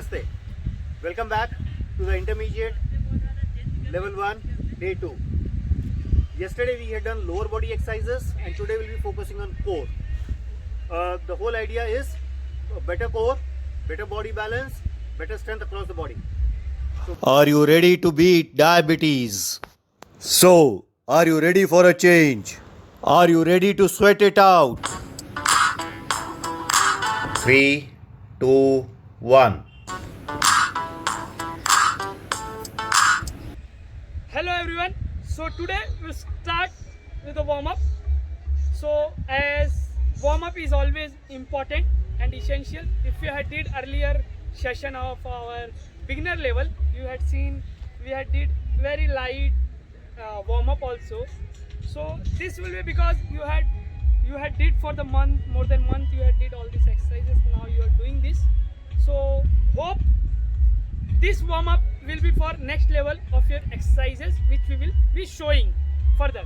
Namaste. Welcome back to the intermediate level 1 day 2. Yesterday we had done lower body exercises and today we'll be focusing on core. The whole idea is better core, better body balance, better strength across the body. Are you ready to beat diabetes? So, are you ready for a change? Are you ready to sweat it out? 3, 2, 1. Hello everyone. So today we'll start with a warm up. So as warm up is always important and essential. If you had did earlier session of our beginner level, you had seen we had did very light warm up also. So this will be because you had did for the month, more than month you had did all these exercises. Now you are doing this. So hope this warm up will be for next level of your exercises, which we will be showing further.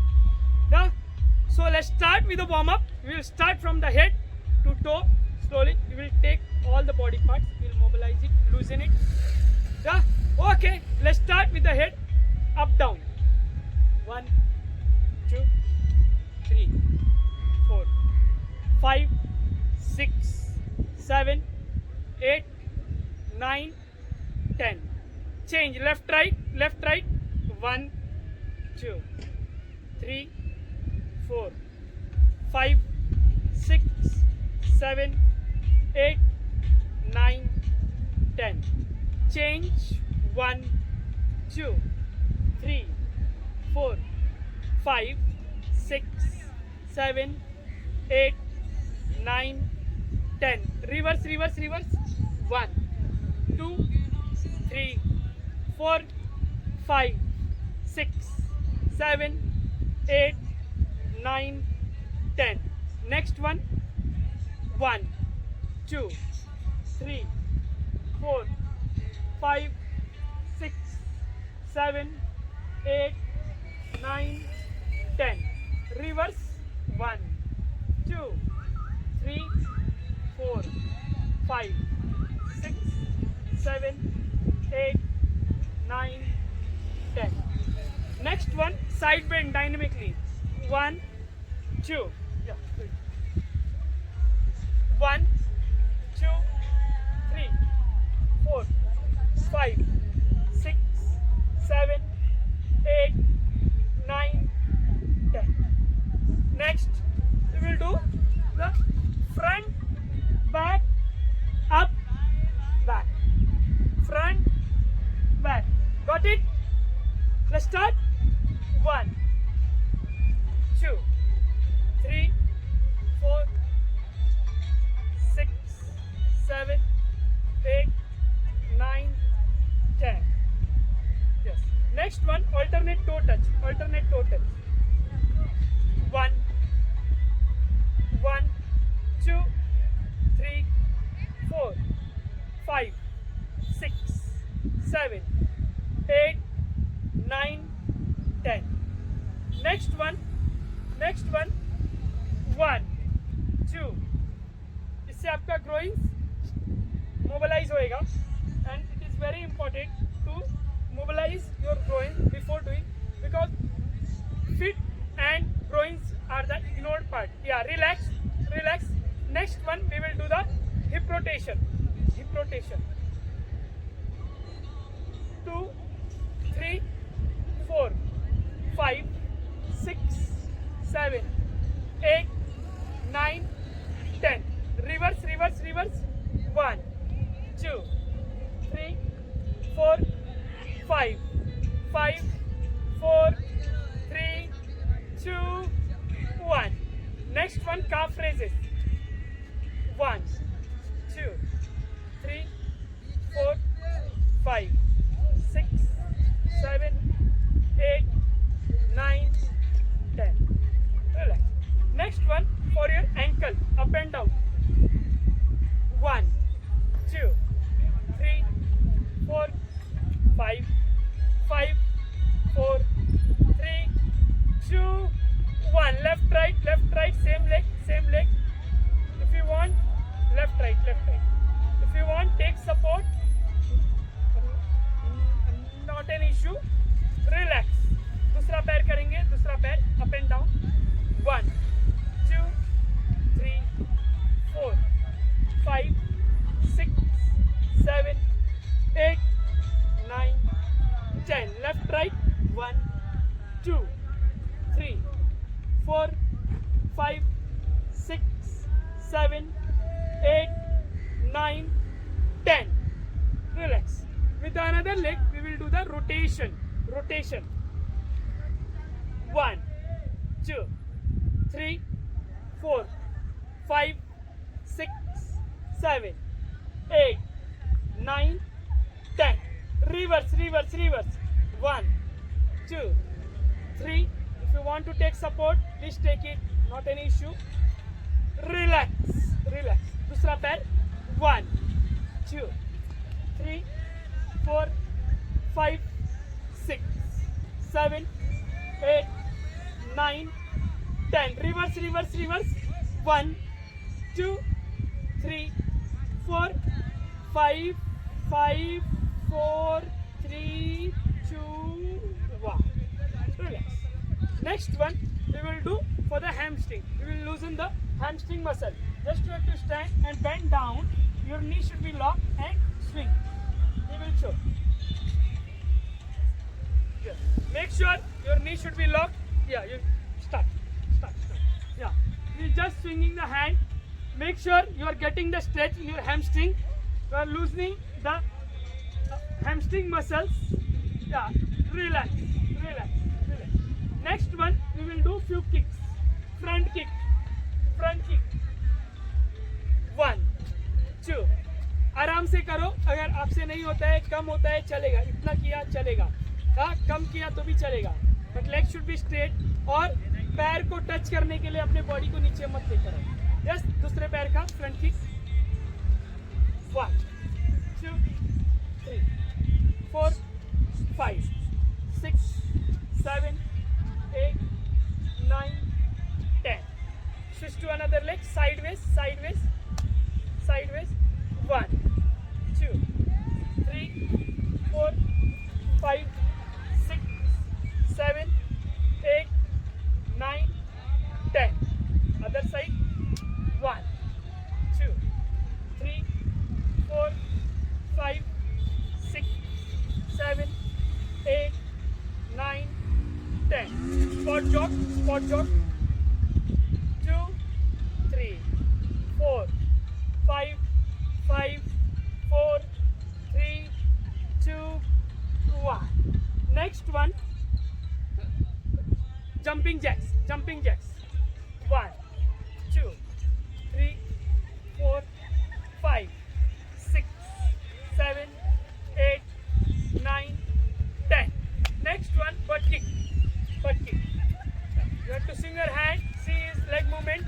Yeah? So let's start with the warm up. We will start from the head to toe. Slowly we will take all the body parts, we will mobilize it, loosen it. Yeah? Okay, let's start with the head. Up down. 1, 2, 3, 4, 5, 6, 7, 8, 9, 10. Change left right. 1, 2, 3, 4, 5, 6, 7, 8, 9, 10. Change 1, 2, 3, 4, 5, 6, 7, 8, 9, 10. Reverse. 1, 2, 3, 4, 5, 6, 7, 8, 9, 10. Next one. 1, 2, 3, 4, 5, 6, 7, 8, 9, 10. Reverse. 1, 2, 3, 4, 5, 6, 7, 8, 9, 10. Next one, side bend dynamically. 1, 2. Yeah, good. 1, 2, 3, 4, 5, 6, 7, 8, 9, 10. Next, we will do the front, back, up, back. Front, back. Got it? Let's start. 1, 2, 3, 4, 6, 7, 8, 9, 10. Yes. Next one, alternate toe touch. 1, 2, 3, 4, 5, 6, 7, 8, 9, 10. Next one, 1, 2. इससे आपका groins mobilize होएगा, and it is very important to mobilize your groin before doing, because feet and groins are the ignored part. Yeah, relax. Next one, we will do the hip rotation. 2, 3, 4, 5, 6, 7, 8, 9, 10. Reverse. 1, 2, 3, 4, 5, 4, 3, 2, 1. Next one, calf raises. 1, 2, 3, 4, 5, 6, 7, 8, 9, 10. Relax. Next one, for your ankle, up and down. 1, 2, 3, 4, 5, 4, 3, 2, 1. Left right, same leg. If you want, left right. If you want, take support 6, 7, 8, 9, 10. Relax. With the another leg, we will do the rotation. 1, 2, 3, 4, 5, 6, 7, 8, 9, 10. Reverse. 1, 2, 3. If you want to take support, please take it. Not an issue. Relax. दूसरा पैर. 1, 2, 3, 4, 5, 6, 7, 8, 9, 10. Reverse. 1, 2, 3, 4, 5, 4, 3, 2, 1. Relax. Next one we will do for the hamstring. We will loosen the hamstring muscle. Just you have to stand and bend down. Your knee should be locked and swing. We will show. Yes. Make sure your knee should be locked. Yeah, you start. Yeah, you just swinging the hand. Make sure you are getting the stretch in your hamstring. You are loosening the hamstring muscles. Yeah, relax. Next one, we will do few kicks. Front kick. 1, 2. आराम से करो. अगर आपसे नहीं होता है, कम होता है, चलेगा. इतना किया चलेगा. कम किया तो भी चलेगा. But leg should be straight और पैर को टच करने के लिए अपने बॉडी को नीचे मत लेकर आओ. यस, दूसरे पैर का front kick. 1, 2, 3, 4, 5, 6, 7, 8, 9, 10. Switch to another leg. Sideways. 1, 2, 3, 4, 5, 6, 7, 8, 9, 10. Other side. 1, 2, 3, 4, 5, 6, 7, 8, 9, 10. Spot jog. 2, 3, 4, 5, 4, 3, 2, 1. Next one, jumping jacks. 1, 2, 3, 4, 5, 6, 7, 8, 9, 10. Next one, butt kick. You have to swing your hand. See his leg movement.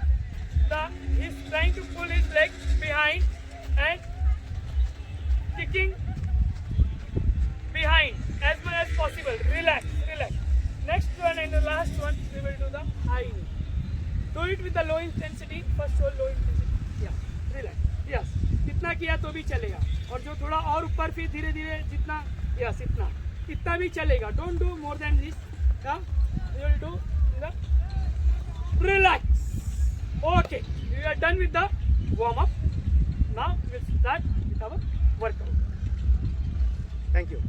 He's trying to pull his leg behind and kicking behind as much as possible. Relax. Next one and the last one, we will do the high knee. Do it with the low intensity. First hold low intensity. Yeah, relax. Yes, इतना किया तो भी चलेगा. और जो थोड़ा और ऊपर फिर धीरे धीरे जितना, yes, इतना भी चलेगा. Don't do more than this. Yeah, you will do the relax. Okay, we are done with the warm up. Now we'll start with our workout. Thank you.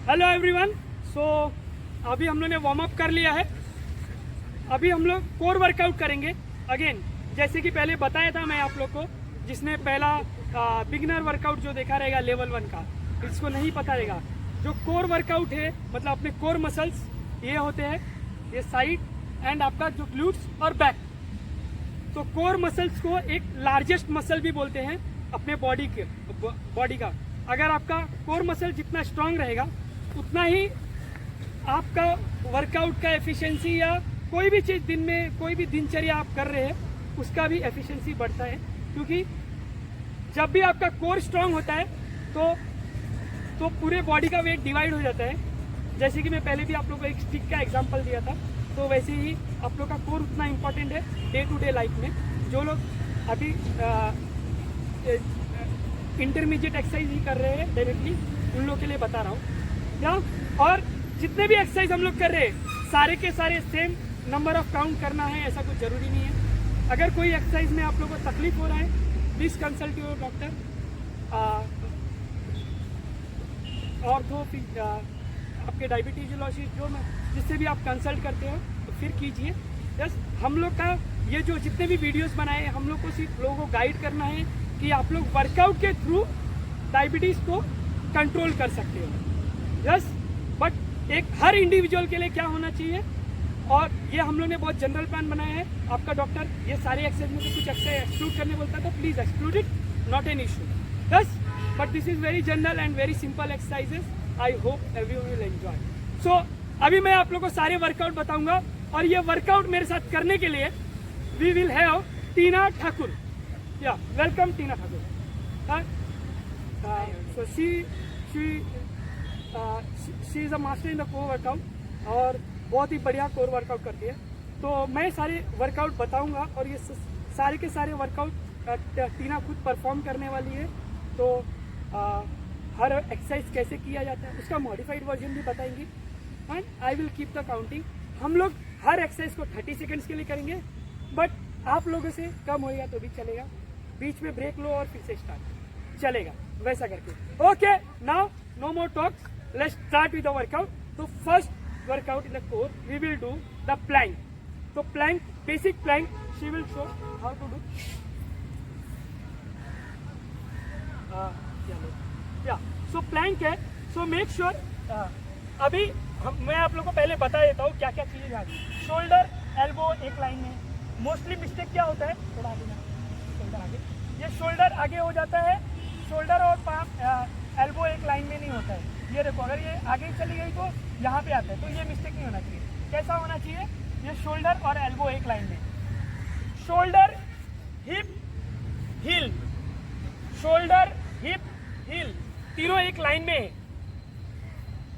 Hello everyone. So अभी हम लोग ने warm up कर लिया है. अभी हम लोग कोर वर्कआउट करेंगे अगेन. जैसे कि पहले बताया था मैं आप लोग को, जिसने पहला बिगिनर वर्कआउट जो देखा रहेगा लेवल 1 का, इसको नहीं पता रहेगा. जो कोर वर्कआउट है मतलब अपने कोर मसल्स ये होते हैं, ये साइड एंड आपका जो ग्लूट्स और बैक. तो कोर मसल्स को एक लार्जेस्ट मसल भी बोलते हैं अपने बॉडी का. अगर आपका कोर मसल जितना स्ट्रांग रहेगा उतना ही आपका वर्कआउट का एफिशिएंसी या कोई भी चीज़ दिन में कोई भी दिनचर्या आप कर रहे हैं उसका भी एफिशिएंसी बढ़ता है. क्योंकि जब भी आपका कोर स्ट्रांग होता है तो पूरे बॉडी का वेट डिवाइड हो जाता है. जैसे कि मैं पहले भी आप लोगों को एक स्टिक का एग्जांपल दिया था, तो वैसे ही आप लोग का कोर उतना इम्पोर्टेंट है डे टू डे लाइफ में. जो लोग अभी इंटरमीडिएट एक्सरसाइज ही कर रहे हैं डायरेक्टली, उन लोग के लिए बता रहा हूँ. और जितने भी एक्सरसाइज हम लोग कर रहे हैं सारे के सारे सेम नंबर ऑफ काउंट करना है ऐसा कुछ ज़रूरी नहीं है. अगर कोई एक्सरसाइज में आप लोगों को तकलीफ हो रहा है, please consult your doctor. Ortho आपके डायबिटीजोलॉजिस्ट जो जिससे भी आप कंसल्ट करते हो तो फिर कीजिए। यस, हम लोग का ये जो जितने भी वीडियोस बनाए हैं हम लोग को सिर्फ लोगों को गाइड करना है कि आप लोग वर्कआउट के थ्रू डायबिटीज़ को कंट्रोल कर सकते हो। यस, बट एक हर इंडिविजुअल के लिए क्या होना चाहिए, और ये हम लोग ने बहुत जनरल प्लान बनाया है। आपका डॉक्टर ये सारे एक्सरसाइज में से कुछ एक्सरसाइज एक्सक्लूड करने बोलता है तो please exclude it, not an issue. Yes, but this is very general and very simple exercises. I hope everyone will enjoy. So अभी मैं आप लोगों को सारे वर्कआउट बताऊंगा, और ये वर्कआउट मेरे साथ करने के लिए वी विल हैव टीना ठाकुर। या welcome Tina Thakur. So she is a master in the core workout, और बहुत ही बढ़िया कोर वर्कआउट करती है। तो मैं सारे वर्कआउट बताऊंगा, और ये सारे के सारे वर्कआउट टीना खुद परफॉर्म करने वाली है। तो हर एक्सरसाइज कैसे किया जाता है उसका मॉडिफाइड वर्जन भी बताएंगी, and I will keep the counting. हम लोग हर एक्सरसाइज को 30 सेकेंड्स के लिए करेंगे, बट आप लोगों से कम होएगा तो भी चलेगा, बीच में ब्रेक लो और फिर से स्टार्ट चलेगा, वैसा करके। Okay, now no more talks, let's start with the workout. तो first workout in the core we will do the plank. तो plank, basic plank she will show how to do. या so Planck है। So make sure, अभी मैं आप लोगों को पहले बता देता हूँ क्या क्या चीज़ें आगे। शोल्डर एल्बो एक लाइन में, मोस्टली मिस्टेक क्या होता है, थोड़ा आगे ना, शोल्डर आगे, ये शोल्डर आगे हो जाता है, शोल्डर और पाम एल्बो एक लाइन में नहीं होता है। ये देखो, अगर ये आगे चली गई तो यहाँ पे आता है, तो ये मिस्टेक नहीं होना चाहिए। कैसा होना चाहिए, ये शोल्डर और एल्बो एक लाइन में, शोल्डर हिप हिल, शोल्डर हिप हिल, तीनों एक लाइन में,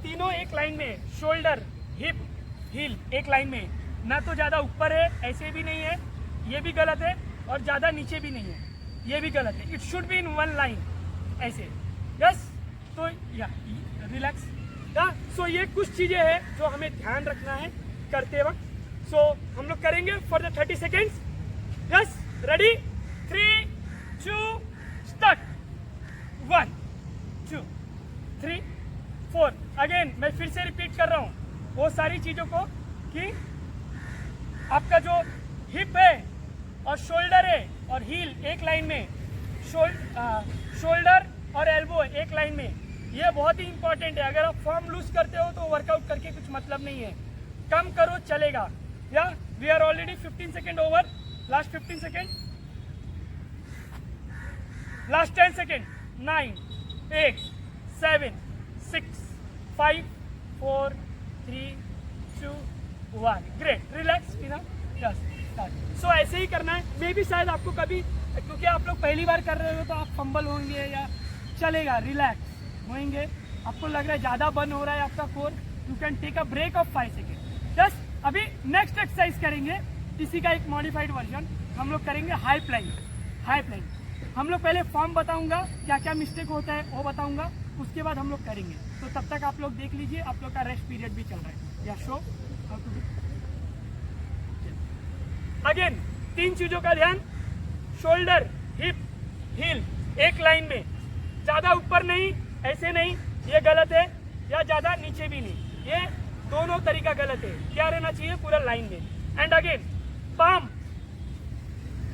तीनों एक लाइन में, शोल्डर हिप हिल एक लाइन में। ना तो ज़्यादा ऊपर है, ऐसे भी नहीं है, ये भी गलत है, और ज़्यादा नीचे भी नहीं है, ये भी गलत है। It should be in one line, ऐसे। यस, तो या रिलैक्स। या सो ये कुछ चीज़ें हैं जो हमें ध्यान रखना है करते वक्त। सो हम लोग करेंगे for the 30 seconds. Yes, ready, 3 2 start. 1 2 3 4। Again मैं फिर से रिपीट कर रहा हूँ वो सारी चीज़ों को, कि आपका जो हिप है और शोल्डर है और हील एक लाइन में, शोल्डर और एल्बो एक लाइन में, ये बहुत ही इंपॉर्टेंट है। अगर आप फॉर्म लूज करते हो तो वर्कआउट करके कुछ मतलब नहीं है, कम करो चलेगा। या we are already 15 second over, last 15 second, last 10 second, 9 8 7 6 5 4 3 2 1। Great, relax Tina. Yes, so ऐसे ही करना है। मे भी शायद आपको कभी, क्योंकि आप लोग पहली बार कर रहे हो तो आप फंबल होंगे या चलेगा, रिलैक्स होंगे। आपको लग रहा है ज़्यादा बर्न हो रहा है आपका core, you can take a break of 5 second. Yes, अभी नेक्स्ट एक्सरसाइज करेंगे, इसी का एक मॉडिफाइड वर्जन हम लोग करेंगे, हाई प्लैंक। हाई प्लैंक हम लोग पहले फॉर्म बताऊंगा, क्या क्या मिस्टेक होता है वो बताऊंगा, उसके बाद हम लोग करेंगे। तो तब तक आप लोग देख लीजिए, आप लोग का रेस्ट पीरियड भी चल रहा है। या show how to do. Again 3 चीजों का ध्यान, शोल्डर हिप हील एक लाइन में, ज्यादा ऊपर नहीं, ऐसे नहीं, ये गलत है, या ज्यादा नीचे भी नहीं, ये दोनों तरीका गलत है। क्या रहना चाहिए, पूरा लाइन में। एंड अगेन पाम,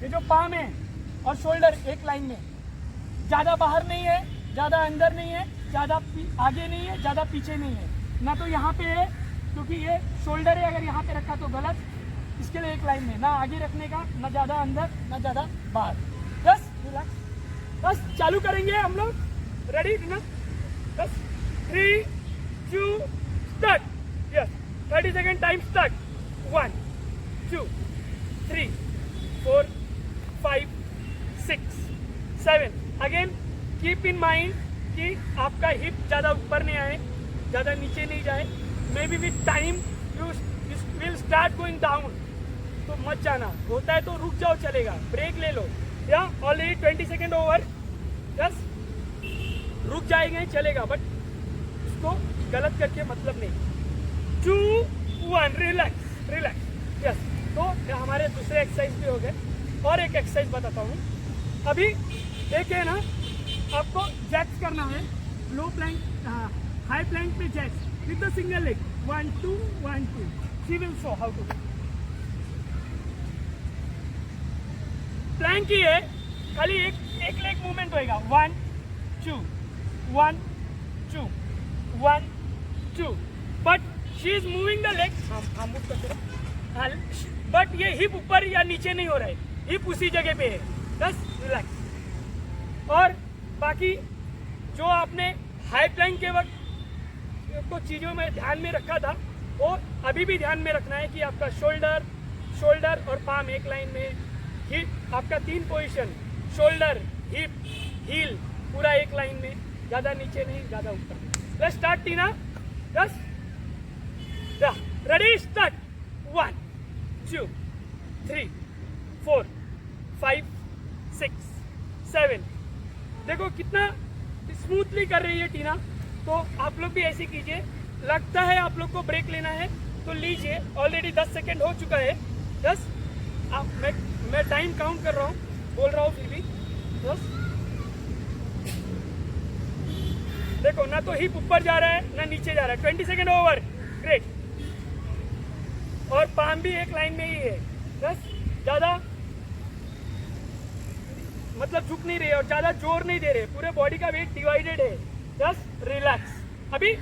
ये जो पाम है और शोल्डर एक लाइन में, ज्यादा बाहर नहीं है, ज्यादा अंदर नहीं है, ज्यादा आगे नहीं है, ज्यादा पीछे नहीं है। ना तो यहाँ पे है, क्योंकि ये शोल्डर है, अगर यहाँ पे रखा तो गलत, इसके लिए एक लाइन में, ना आगे रखने का, ना ज्यादा अंदर, ना ज्यादा बाहर। बस रिलैक्स, बस चालू करेंगे हम लोग। रेडी ना, बस 3 2 start. Yes, 30 second time start. 1 2 3 4 5 6 7। Again keep in mind कि आपका हिप ज़्यादा ऊपर नहीं आए, ज़्यादा नीचे नहीं जाए। May be with time you will start going down, तो मत जाना, होता है तो रुक जाओ, चलेगा, ब्रेक ले लो। या ऑलरेडी 20 सेकेंड ओवर। यस, रुक जाएंगे चलेगा, बट उसको गलत करके मतलब नहीं। 2 1 रिलैक्स रिलैक्स। यस, तो हमारे दूसरे एक्सरसाइज भी हो गए। और एक एक्सरसाइज बताता हूँ। अभी एक है ना, आपको जैक्स करना है, लो प्लैंक, हाई प्लैंक पे jacks with the single leg 1 2 1 2 she will show how to plank ही है खाली एक लेग मूवमेंट होएगा 1 2 1 2 1 2 but she is moving the leg हम मूव करते रहो बट ये हिप ऊपर या नीचे नहीं हो रहा है हिप उसी जगह पे है बस रिलैक्स और बाकी जो आपने हाई प्लैंक के वक्त को चीज़ों में ध्यान में रखा था वो अभी भी ध्यान में रखना है कि आपका शोल्डर और पाम एक लाइन में हिप आपका 3 पोजीशन शोल्डर हिप हील पूरा एक लाइन में ज़्यादा नीचे नहीं ज़्यादा ऊपर let's start Tina yes ready start 1 2 3 4 5 6 7 देखो कितना स्मूथली कर रही है टीना तो आप लोग भी ऐसे कीजिए लगता है आप लोग को ब्रेक लेना है तो लीजिए ऑलरेडी 10 सेकेंड हो चुका है 10 मैं टाइम काउंट कर रहा हूँ बोल रहा हूँ फिर भी 10 देखो ना तो हिप ऊपर जा रहा है ना नीचे जा रहा है 20 सेकेंड ओवर ग्रेट और पाम भी एक लाइन में ही है 10 ज़्यादा मतलब झुक नहीं रहे और ज़्यादा जोर नहीं दे रहे पूरे बॉडी का वेट डिवाइडेड है जस्ट रिलैक्स अभी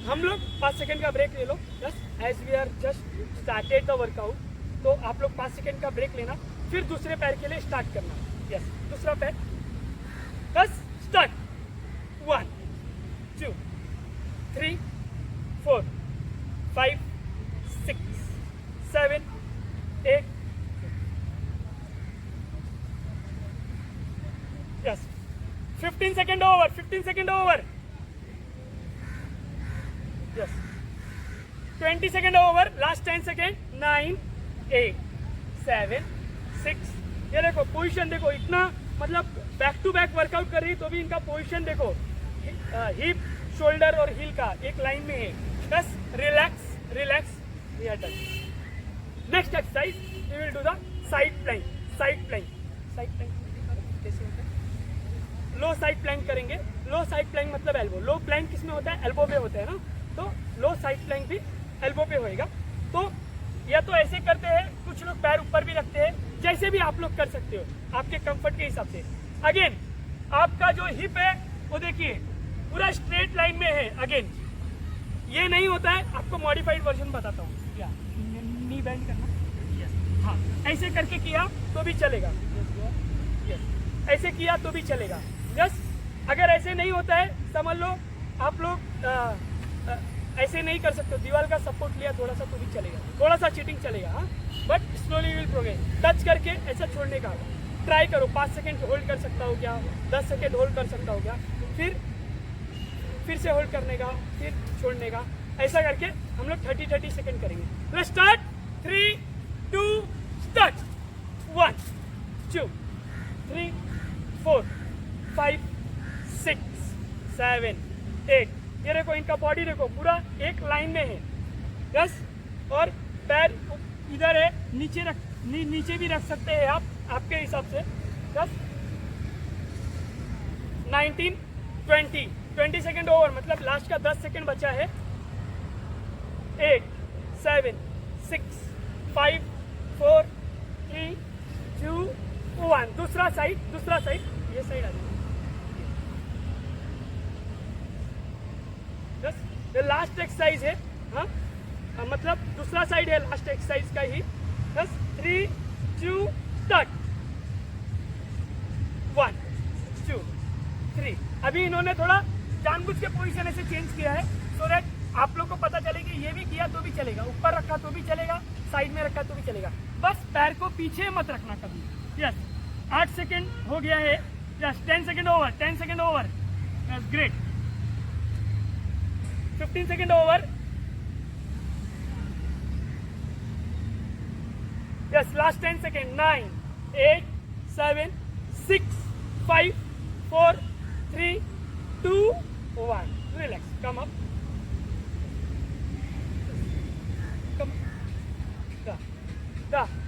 हम लोग 5 सेकंड का ब्रेक ले लो just as we are just started the workout तो आप लोग 5 सेकंड का ब्रेक लेना फिर दूसरे पैर के लिए स्टार्ट करना यस दूसरा पैर बस start 1 2 3 4 5 6 7 8 yes 15 second over 15 second over yes 20 second over last 10 second 9 8 7 6 ये देखो पोजीशन देखो इतना मतलब बैक टू बैक वर्कआउट कर रही है तो भी इनका पोजीशन देखो हिप शोल्डर और हील का एक लाइन में है बस relax relax we are done next exercise we will do the side plank कैसे होता है लो साइड प्लैंक करेंगे लो साइड प्लैंक मतलब एल्बो लो प्लैंक किस में होता है एल्बो पे होता है ना तो लो साइड प्लैंक भी एल्बो पे होएगा तो या तो ऐसे करते हैं कुछ लोग पैर ऊपर भी रखते हैं जैसे भी आप लोग कर सकते हो आपके कंफर्ट के हिसाब से अगेन आपका जो हिप है वो देखिए पूरा स्ट्रेट लाइन में है अगेन ये नहीं होता है आपको मॉडिफाइड वर्जन बताता हूँ क्या नी बेंड करना हाँ ऐसे करके किया तो भी चलेगा ऐसे किया तो भी चलेगा यस अगर ऐसे नहीं होता है समझ लो आप लोग ऐसे नहीं कर सकते दीवार का सपोर्ट लिया थोड़ा सा तो भी चलेगा थोड़ा सा चीटिंग चलेगा हाँ but slowly will progress touch करके ऐसा छोड़ने का ट्राई करो 5 सेकेंड होल्ड कर सकता हो क्या 10 सेकेंड होल्ड कर सकता हो क्या फिर से होल्ड करने का फिर छोड़ने का ऐसा करके हम लोग 30 सेकेंड करेंगे लेट्स स्टार्ट 3 2 स्टार्ट 1 2 3 4 5 6 7 8 ये देखो इनका बॉडी देखो पूरा एक लाइन में है यस और पैर इधर है नीचे भी रख सकते हैं आप आपके हिसाब से यस 19 20 सेकेंड ओवर मतलब लास्ट का 10 सेकेंड बचा है 8 7 6 5 4 3 2 1 दूसरा साइड ये साइड आ जाए ये लास्ट एक्सरसाइज है हाँ मतलब दूसरा साइड है लास्ट एक्सरसाइज का ही बस 3 2 स्टार्ट 1 2 3 अभी इन्होंने थोड़ा जानबूझ के पोजीशन ऐसे चेंज किया है सो दैट आप लोग को पता चले कि ये भी किया तो भी चलेगा ऊपर रखा तो भी चलेगा साइड में रखा तो भी चलेगा बस पैर को पीछे मत रखना कभी यस 8 सेकेंड हो गया है yes 10 second over yes great 15 second over yes last 10 second 9 8 7 6 5 4 3 2 1 relax come up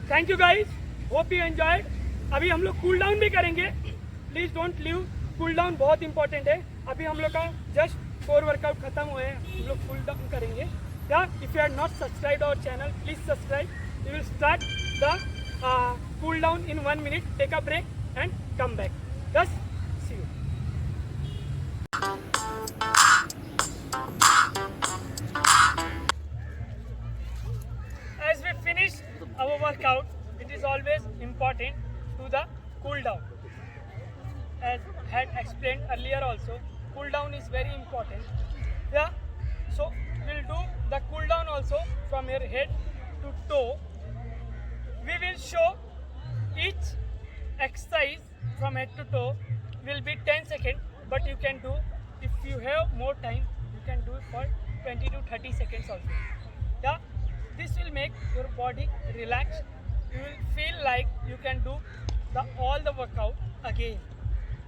thank you guys hope you enjoyed अभी हम लोग कूल डाउन भी करेंगे please don't leave cool down बहुत इंपॉर्टेंट है अभी हम लोग का जस्ट कोर वर्कआउट खत्म हुए हैं, हम लोग कूल डाउन करेंगे. Yeah, if you are not subscribed our channel, please subscribe. We will start the cool down in 1 minute. Take a break and come back. Yes, see you. As we finish our workout, it is always important to the cool down. As had explained earlier also, cool down is very important. Yeah, so we'll do the cool down also from your head to toe. We will show each exercise from head to toe will be 10 seconds, but you can do, if you have more time, you can do it for 20 to 30 seconds also. Yeah, this will make your body relaxed. You will feel like you can do all the workout again.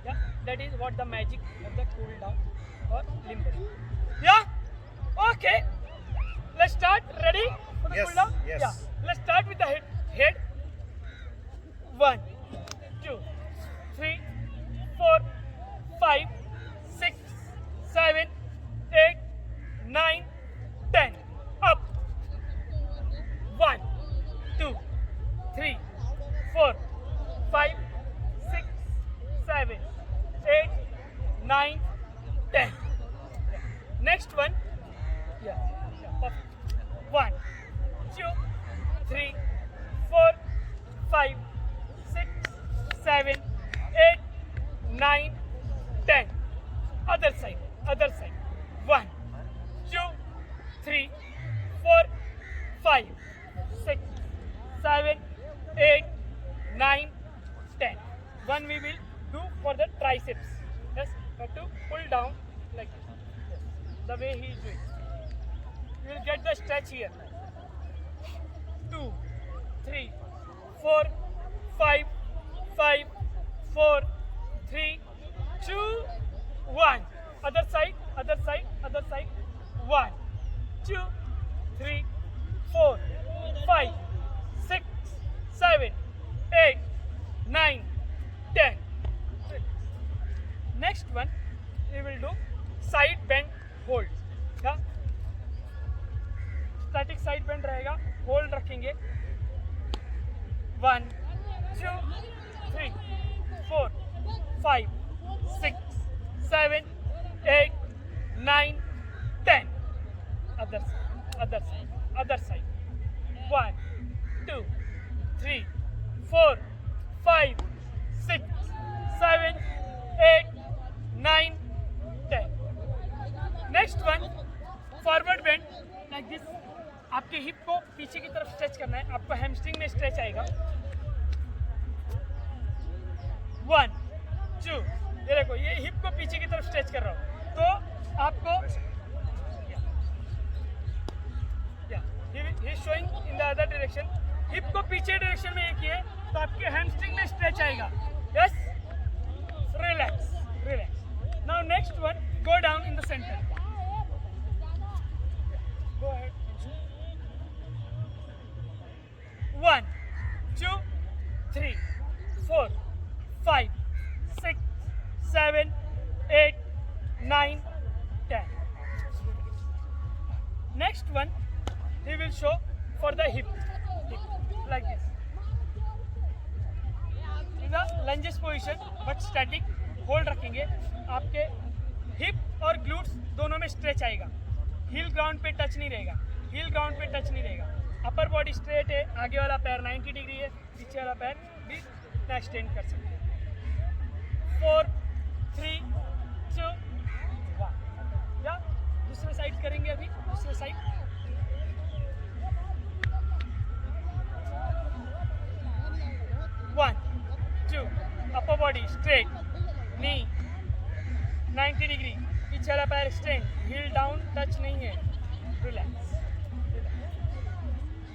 Yeah, that is what the magic of the cool down or limb work. Yeah, okay. Let's start. Ready for the Yes, cool down? yes. Yeah. Let's start with the head. 1, 2, 3, 4, 5, 6, 7, 8, 9, 10. Up. 1, 2, 3, 4, 5, 6, 7, 8, 9, 10. Next one. Yeah. Perfect. 1, 2, 3, 4, 5, 6, 7, 8, 9, 10. Other side. 1, 2, 3, 4, 5, 6, 7, 8, 9, 10. One we will do for the triceps. Yes, but to pull down like this. Yes. The way he is doing. You will get the stretch here. 2, 3, 4, 5, 4, 3, 2, 1. Other side. 1, 2, 3, 4, 5, 6, 7, 8, 9, 10. Next one, we will do side bend hold. क्या? Static side bend रहेगा, hold रखेंगे. 1, 2, 3, 4, 5, 6, 7, 8, 9, 10. Other side. 1, 2, 3, 4, 5, 6, 7, 8, 9, 10. Next one, forward bend like this. आपके hip को पीछे की तरफ stretch करना है. आपको हैमस्ट्रिंग में स्ट्रेच आएगा. 1, 2. ये देखो, ये हिप को पीछे की तरफ स्ट्रेच कर रहा हूँ. तो आपको he is showing in the other direction. Hip को पीछे डायरेक्शन में एक किए तो आपके हैमस्ट्रिंग में स्ट्रेच आएगा. Yes, relax. Now next one, go down in the center. Go ahead. 1, 2, 3, 4, 5, 6, 7, 8, 9, 10. Next one, he will show for the hip like this. In the lunges position, but static. Hold रखेंगे. आपके hip और glutes दोनों में stretch आएगा. Heal ground पे touch नहीं रहेगा. अपर body straight है. आगे वाला पैर 90 डिग्री है. पीछे वाला पैर भी एक्सटेंड कर सकते हैं. 4, 3, 2, 1. या दूसरे साइड करेंगे. अभी दूसरे side. 1, 2. Upper body straight. Knee 90 degree. पीछे वाला पैर एक्सटेंड. हील डाउन टच नहीं है. Relax.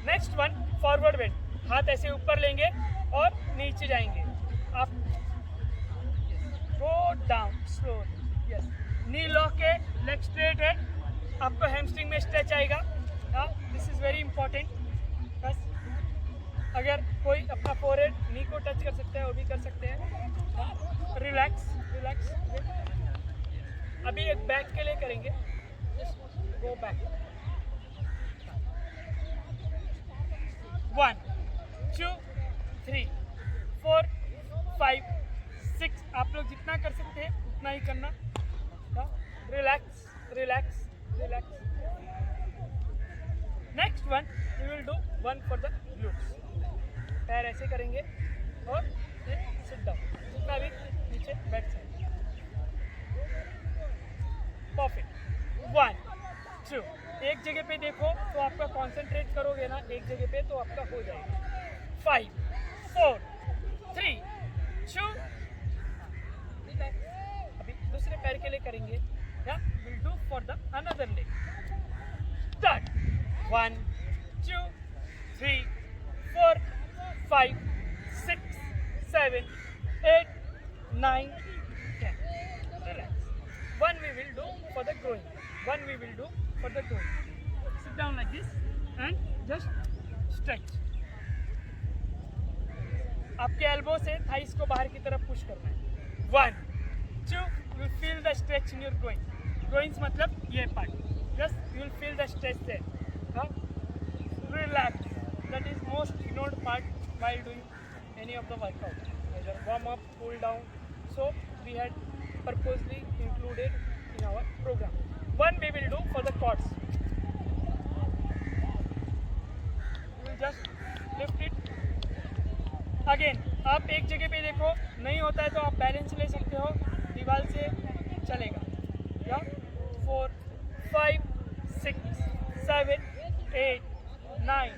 Next one, forward bend. हाथ ऐसे ऊपर लेंगे और नीचे जाएंगे. आप go down slowly. Yes. Knee lock है. लेग स्ट्रेट है. आपको हैमस्ट्रिंग में स्ट्रेच आएगा. This is very important. बस अगर कोई अपना फोरहेड नी को टच कर सकता है वो भी कर सकते हैं. रिलैक्स. अभी एक बैक के लिए करेंगे, जस्ट गो बैक। 1 2 3 4 5 6। आप लोग जितना कर सकते हैं उतना ही करना। Relax relax relax. Next one we will do one for the glutes. पैर ऐसे करेंगे और सिट डाउन, जितना भी नीचे बैक साइड। परफेक्ट। 1 2। एक जगह पे देखो तो आपका कंसंट्रेट करोगे ना एक जगह पे तो आपका हो जाएगा। 5 4 3 2। अभी दूसरे पैर के लिए करेंगे। या will do for the another leg. Start. 1 2 3 4 5 6 7 8 9 10। Relax. One we will do for the groin. One we will do for the groin. Sit down like this and just stretch. आपके एल्बो से थाइस को बाहर की तरफ push करना है। 1 2। You will feel the stretch in your groin. Groins मतलब ये part. Just you will feel the stretch there. Relax. That is most ignored part while doing any of the workout. Either warm up, cool down. So we had purposely included in our program. One we will do for the quads. You will just lift it. Again, आप एक जगह पे देखो, नहीं होता है तो आप बैलेंस ले सकते हो, दीवार से चलेगा। या 4 5 6 7 8 9।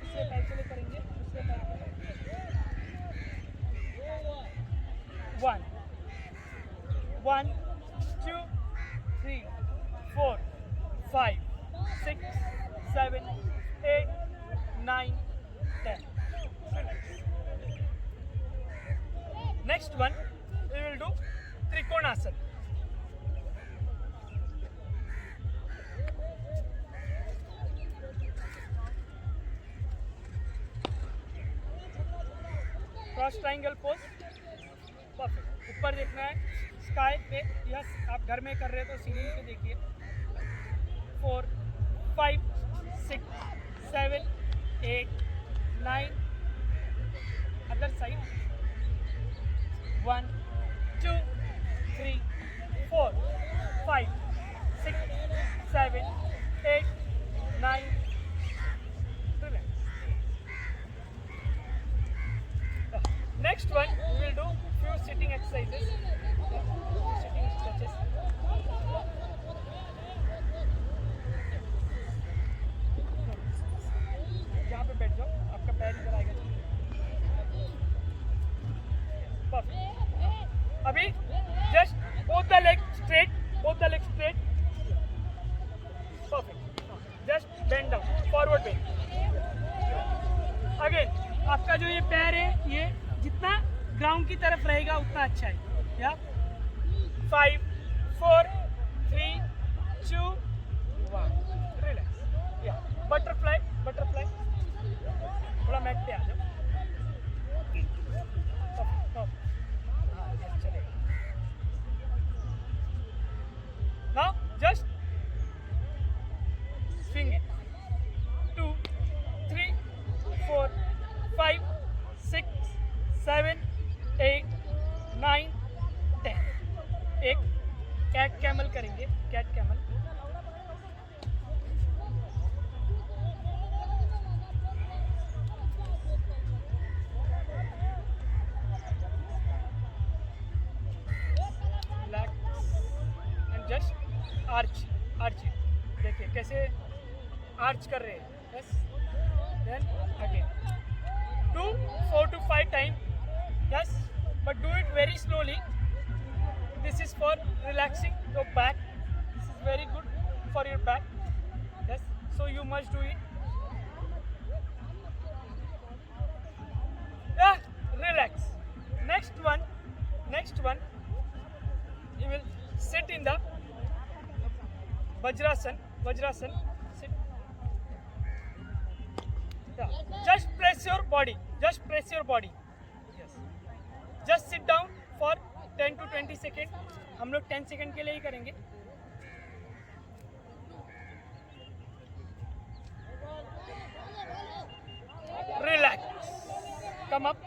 दूसरे पैर के लिए करेंगे, दूसरे पैर के लिए। 1 1 2 3 4 5 6 7 8 9 10। Next one we will do Trikonasana. Cross triangle pose. Perfect. ऊपर देखना है स्काई पे। यस, आप घर में कर रहे हो तो सीलिंग पे देखिए। 4 5 6 7 8 9। Other side. 1 2 3 4 5 6 7 8 9। Next one we will do few sitting exercises. Sitting stretches. यहाँ पे बैठ जाओ, आपका पैर इधर आएगा। Perfect. अभी just both the legs straight, both the legs straight. Perfect. Just bend down, forward bend. Again, आपका जो ये पैर है ये जितना ग्राउंड की तरफ रहेगा उतना अच्छा है। या 5 4 3 2 1। रिलैक्स। या बटरफ्लाई बटरफ्लाई। थोड़ा मैट पे आ जाओ। चलेगा। Now just swing it. 2 3 4 5 6 7 8 9 10। एक कैट कैमल करेंगे। Cat camel. And just arch arch. देखिए कैसे आर्च कर रहे हैं। Yes, then again do 4 to 5 times. Yes, but do it very slowly. This is for relaxing your back. This is very good for your back. Yes, so you must do it. Yeah, relax. Next one you will sit in the Vajrasan. Sit. Yeah. Just press your body. Yes. Just sit down for 10 to 20 seconds. हम लोग 10 second के लिए ही करेंगे. Relax. Come up.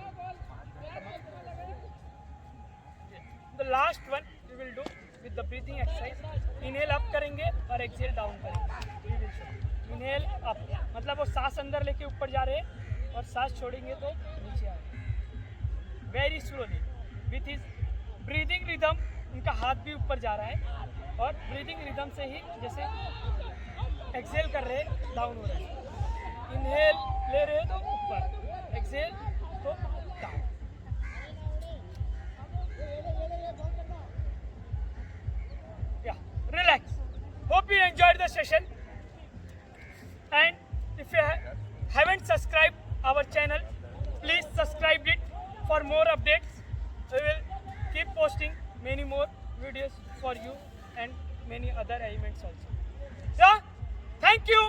The last one we will do with the breathing exercise. Inhale up करेंगे और exhale down करेंगे. We will show. Inhale up. मतलब वो सांस अंदर लेके ऊपर जा रहे हैं और सांस छोड़ेंगे तो नीचे आ रहे हैं. Very slowly. With his breathing rhythm, उनका हाथ भी ऊपर जा रहा है और breathing rhythm से ही जैसे exhale कर रहे हैं down हो रहे हैं. Inhale ले रहे हैं तो ऊपर. Exhale तो down. Yeah, relax. Hope you enjoyed the session. And if you haven't subscribed our channel, please subscribe it for more updates. We will keep posting many more videos for you and many other elements also. Yeah, thank you.